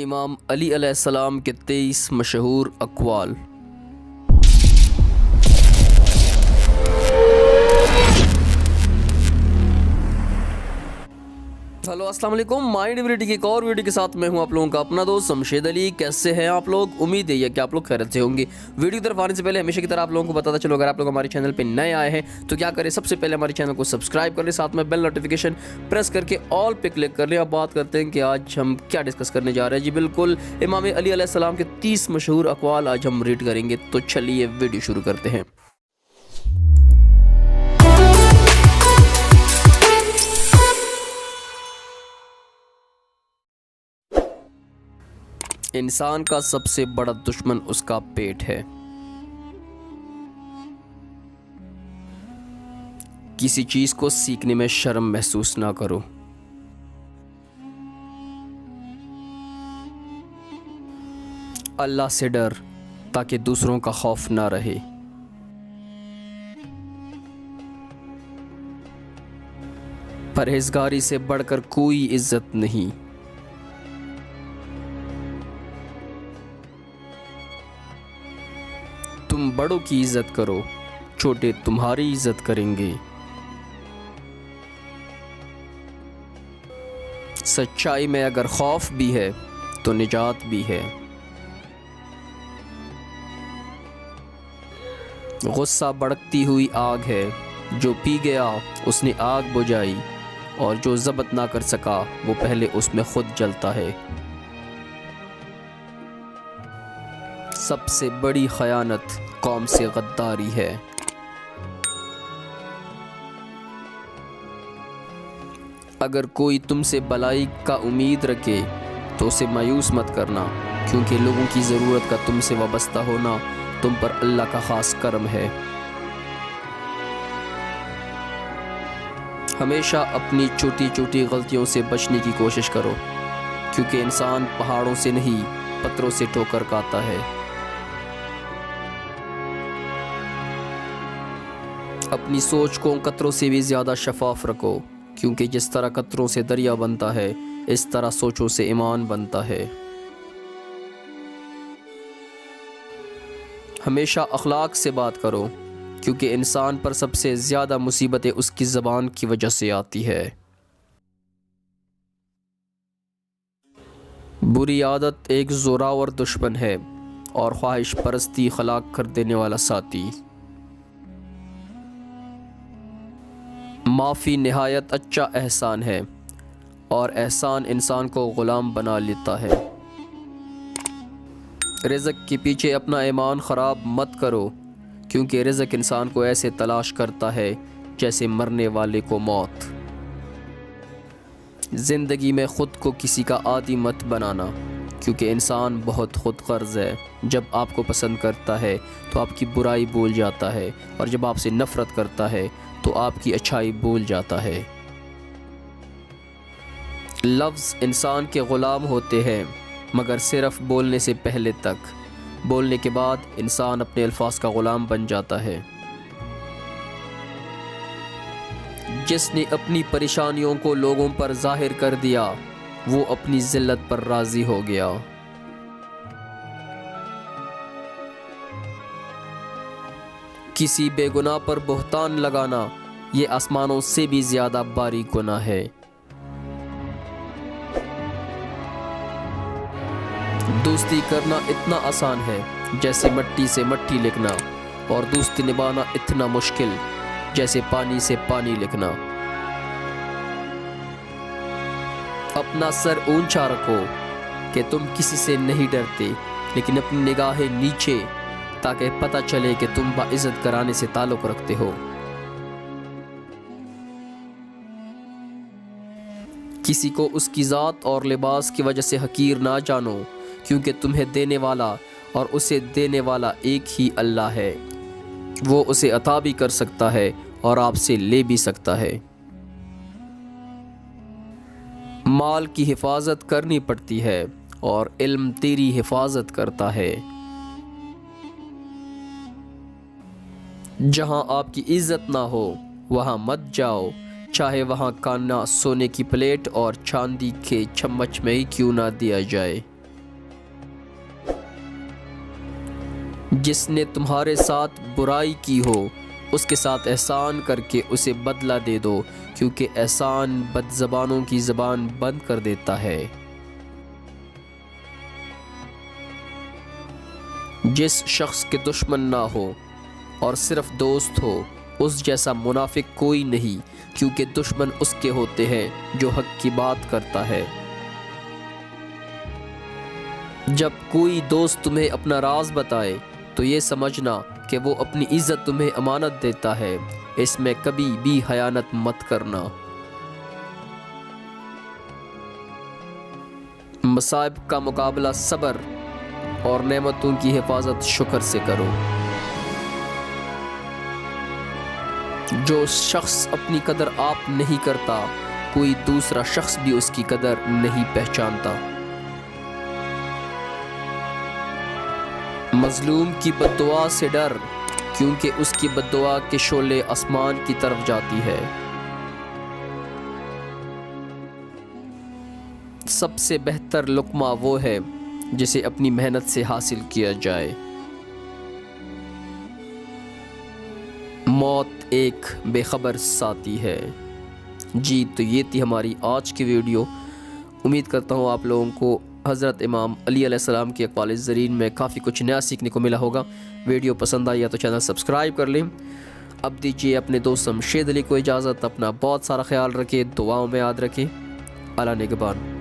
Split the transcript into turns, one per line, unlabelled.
امام علی علیہ السلام کے 23 مشہور اقوال۔ ہلو السلام علیکم، مائنڈ ڈیویٹی کی ایک اور ویڈیو کے ساتھ میں ہوں آپ لوگوں کا اپنا دوست شمشید علی۔ کیسے ہیں آپ لوگ؟ امید ہے کہ آپ لوگ خیریت سے ہوں گے۔ ویڈیو کی طرف آنے سے پہلے ہمیشہ کی طرح آپ لوگوں کو بتاتا چلو، اگر آپ لوگ ہمارے چینل پہ نئے آئے ہیں تو کیا کریں، سب سے پہلے ہمارے چینل کو سبسکرائب کر لیں، ساتھ میں بیل نوٹیفیکیشن پریس کر کے آل پہ کلک کر لیں۔ اب بات کرتے ہیں کہ آج ہم کیا ڈسکس کرنے جا رہے ہیں۔ جی بالکل، امام علی علیہ السلام کے 30 مشہور اقوال آج ہم ریڈ کریں گے، تو چلیے ویڈیو شروع کرتے ہیں۔ انسان کا سب سے بڑا دشمن اس کا پیٹ ہے۔ کسی چیز کو سیکھنے میں شرم محسوس نہ کرو۔ اللہ سے ڈر تاکہ دوسروں کا خوف نہ رہے۔ پرہیزگاری سے بڑھ کر کوئی عزت نہیں۔ تم بڑوں کی عزت کرو، چھوٹے تمہاری عزت کریں گے۔ سچائی میں اگر خوف بھی ہے تو نجات بھی ہے۔ غصہ بھڑکتی ہوئی آگ ہے، جو پی گیا اس نے آگ بجھائی، اور جو ضبط نہ کر سکا وہ پہلے اس میں خود جلتا ہے۔ سب سے بڑی خیانت قوم سے غداری ہے۔ اگر کوئی تم سے بلائی کا امید رکھے تو اسے مایوس مت کرنا، کیونکہ لوگوں کی ضرورت کا تم سے وابستہ ہونا تم پر اللہ کا خاص کرم ہے۔ ہمیشہ اپنی چھوٹی چھوٹی غلطیوں سے بچنے کی کوشش کرو، کیونکہ انسان پہاڑوں سے نہیں پتھروں سے ٹھوکر کھاتا ہے۔ اپنی سوچ کو قطروں سے بھی زیادہ شفاف رکھو، کیونکہ جس طرح قطروں سے دریا بنتا ہے اس طرح سوچوں سے ایمان بنتا ہے۔ ہمیشہ اخلاق سے بات کرو، کیونکہ انسان پر سب سے زیادہ مصیبتیں اس کی زبان کی وجہ سے آتی ہے۔ بری عادت ایک زوراور دشمن ہے، اور خواہش پرستی ہلاک کر دینے والا ساتھی۔ معافی نہایت اچھا احسان ہے، اور احسان انسان کو غلام بنا لیتا ہے۔ رزق کے پیچھے اپنا ایمان خراب مت کرو، کیونکہ رزق انسان کو ایسے تلاش کرتا ہے جیسے مرنے والے کو موت۔ زندگی میں خود کو کسی کا عادی مت بنانا، کیونکہ انسان بہت خود غرض ہے۔ جب آپ کو پسند کرتا ہے تو آپ کی برائی بھول جاتا ہے، اور جب آپ سے نفرت کرتا ہے تو آپ کی اچھائی بھول جاتا ہے۔ لفظ انسان کے غلام ہوتے ہیں، مگر صرف بولنے سے پہلے تک۔ بولنے کے بعد انسان اپنے الفاظ کا غلام بن جاتا ہے۔ جس نے اپنی پریشانیوں کو لوگوں پر ظاہر کر دیا وہ اپنی ذلت پر راضی ہو گیا۔ کسی بے گناہ پر بہتان لگانا یہ آسمانوں سے بھی زیادہ باریک گناہ ہے۔ دوستی کرنا اتنا آسان ہے جیسے مٹی سے مٹی لکھنا، اور دوستی نبھانا اتنا مشکل جیسے پانی سے پانی لکھنا۔ اپنا سر اونچا رکھو کہ تم کسی سے نہیں ڈرتے، لیکن اپنی نگاہیں نیچے، تاکہ پتہ چلے کہ تم باعزت گھرانے سے تعلق رکھتے ہو۔ کسی کو اس کی ذات اور لباس کی وجہ سے حقیر نہ جانو، کیونکہ تمہیں دینے والا اور اسے دینے والا ایک ہی اللہ ہے۔ وہ اسے عطا بھی کر سکتا ہے اور آپ سے لے بھی سکتا ہے۔ مال کی حفاظت کرنی پڑتی ہے، اور علم تیری حفاظت کرتا ہے۔ جہاں آپ کی عزت نہ ہو وہاں مت جاؤ، چاہے وہاں کھانا سونے کی پلیٹ اور چاندی کے چمچ میں ہی کیوں نہ دیا جائے۔ جس نے تمہارے ساتھ برائی کی ہو اس کے ساتھ احسان کر کے اسے بدلہ دے دو، کیونکہ احسان بد زبانوں کی زبان بند کر دیتا ہے۔ جس شخص کے دشمن نہ ہو اور صرف دوست ہو اس جیسا منافق کوئی نہیں، کیونکہ دشمن اس کے ہوتے ہیں جو حق کی بات کرتا ہے۔ جب کوئی دوست تمہیں اپنا راز بتائے تو یہ سمجھنا کہ وہ اپنی عزت تمہیں امانت دیتا ہے، اس میں کبھی بھی خیانت مت کرنا۔ مصائب کا مقابلہ صبر اور نعمتوں کی حفاظت شکر سے کرو۔ جو شخص اپنی قدر آپ نہیں کرتا کوئی دوسرا شخص بھی اس کی قدر نہیں پہچانتا۔ مظلوم کی بد دعا سے ڈر، کیونکہ اس کی بد دعا کے شعلے آسمان کی طرف جاتی ہے۔ سب سے بہتر لقمہ وہ ہے جسے اپنی محنت سے حاصل کیا جائے۔ موت ایک بے خبر ساتھی ہے۔ جی تو یہ تھی ہماری آج کی ویڈیو۔ امید کرتا ہوں آپ لوگوں کو حضرت امام علی علیہ السلام کے اقوال زرین میں کافی کچھ نیا سیکھنے کو ملا ہوگا۔ ویڈیو پسند آئی تو چینل سبسکرائب کر لیں۔ اب دیجیے اپنے دوست شمشید علی کو اجازت، اپنا بہت سارا خیال رکھیں، دعاؤں میں یاد رکھیں۔ اللہ نگہبان۔